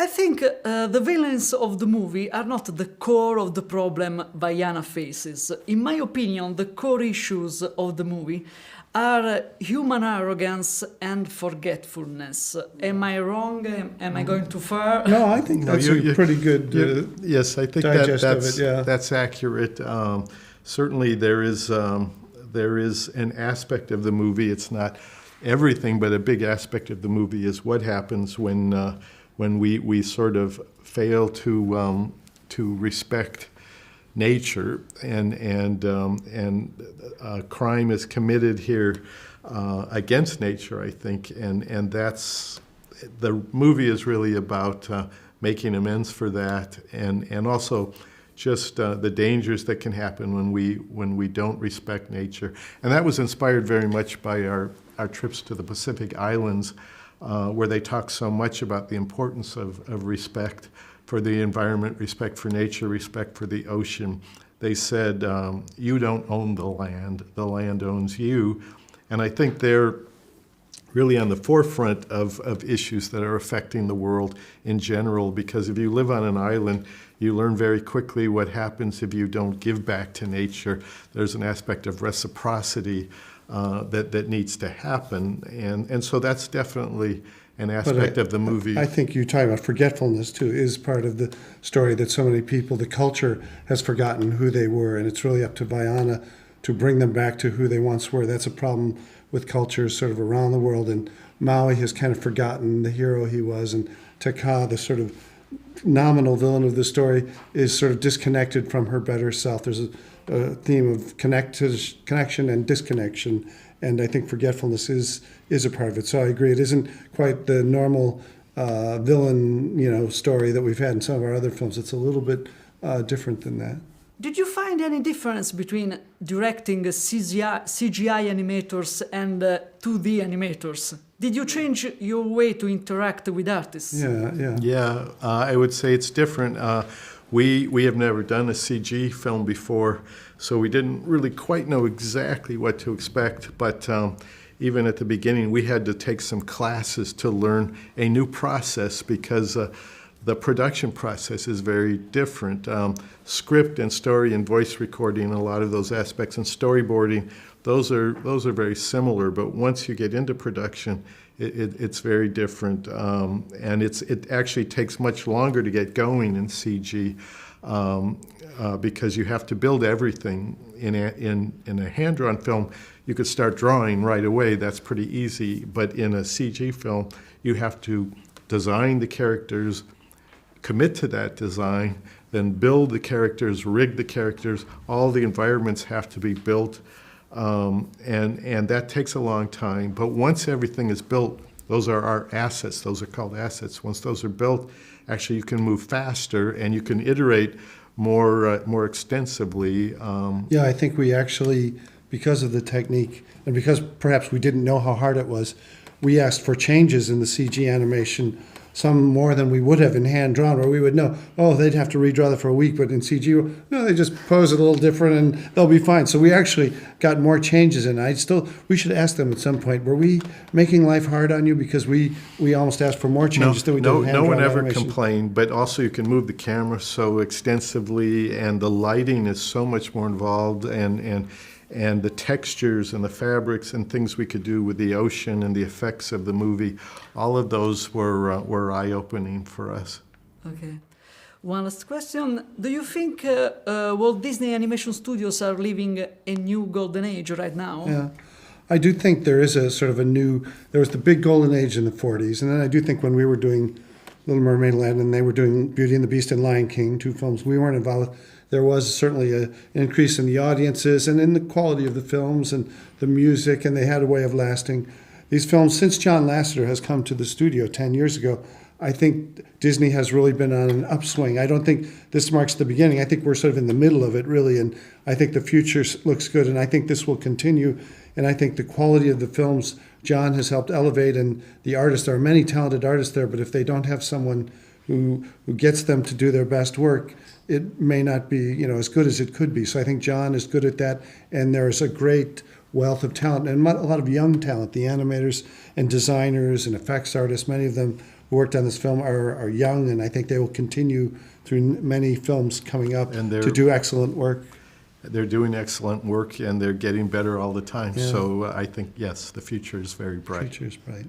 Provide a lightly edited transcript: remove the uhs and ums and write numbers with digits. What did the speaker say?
I think the villains of the movie are not the core of the problem Vaiana faces. In my opinion, the core issues of the movie are human arrogance and forgetfulness. Am I wrong? Am I going too far? No, I think that's a pretty good yes, I think digest that's, of it, yeah. that's accurate. Certainly there is an aspect of the movie, it's not everything, but a big aspect of the movie is what happens when we sort of fail to respect nature, and crime is committed here against nature, I think, and that's the movie is really about making amends for that, and also just the dangers that can happen when we don't respect nature, and that was inspired very much by our trips to the Pacific Islands, where they talk so much about the importance of respect for the environment, respect for nature, respect for the ocean. They said, you don't own the land owns you. And I think they're really on the forefront of issues that are affecting the world in general, because if you live on an island, you learn very quickly what happens if you don't give back to nature. There's an aspect of reciprocity that needs to happen, and so that's definitely an aspect of the movie. I think you talk about forgetfulness too is part of the story, that so many people, the culture has forgotten who they were, and it's really up to Vaiana to bring them back to who they once were. That's a problem with cultures sort of around the world, and Maui has kind of forgotten the hero he was, and Taka, the sort of nominal villain of the story, is sort of disconnected from her better self. There's a theme of connection and disconnection, and I think forgetfulness is a part of it. So I agree, it isn't quite the normal villain, story that we've had in some of our other films. It's a little bit different than that. Did you find any difference between directing CGI animators and 2D animators? Did you change your way to interact with artists? Yeah, I would say it's different. We have never done a CG film before, so we didn't really quite know exactly what to expect, but even at the beginning we had to take some classes to learn a new process, because the production process is very different. Script and story and voice recording, a lot of those aspects, and storyboarding, those are very similar, but once you get into production, it's very different, and it actually takes much longer to get going in CG, because you have to build everything. In a hand-drawn film, you could start drawing right away, that's pretty easy, but in a CG film, you have to design the characters, commit to that design, then build the characters, rig the characters, all the environments have to be built, and that takes a long time. But once everything is built, those are our assets, those are called assets. Once those are built, actually you can move faster and you can iterate more extensively. Yeah, I think we actually, because of the technique, and because perhaps we didn't know how hard it was, we asked for changes in the CG animation, some more than we would have in hand-drawn, where we would know, they'd have to redraw that for a week, but in CG, no, they just pose it a little different and they'll be fine. So we actually got more changes in. We should ask them at some point, were we making life hard on you because we almost asked for more changes than we did in hand-drawn No one ever animation? complained, but also you can move the camera so extensively, and the lighting is so much more involved, and the textures and the fabrics and things we could do with the ocean and the effects of the movie, all of those were eye-opening for us. Okay. One last question. Do you think Walt Disney Animation Studios are living a new golden age right now? Yeah. I do think there is a sort of there was the big golden age in the 40s, and then I do think when we were doing Little Mermaid Land and they were doing Beauty and the Beast and Lion King, two films we weren't involved with, there was certainly an increase in the audiences and in the quality of the films and the music, and they had a way of lasting. These films, since John Lasseter has come to the studio 10 years ago, I think Disney has really been on an upswing. I don't think this marks the beginning. I think we're sort of in the middle of it, really, and I think the future looks good, and I think this will continue, and I think the quality of the films John has helped elevate, and the artists, there are many talented artists there, but if they don't have someone who gets them to do their best work, it may not be as good as it could be. So I think John is good at that, and there's a great wealth of talent and a lot of young talent, the animators and designers and effects artists, many of them who worked on this film are young, and I think they will continue through many films coming up And to do excellent work. They're doing excellent work, and they're getting better all the time. Yeah. So I think, yes, the future is very bright. Future's bright.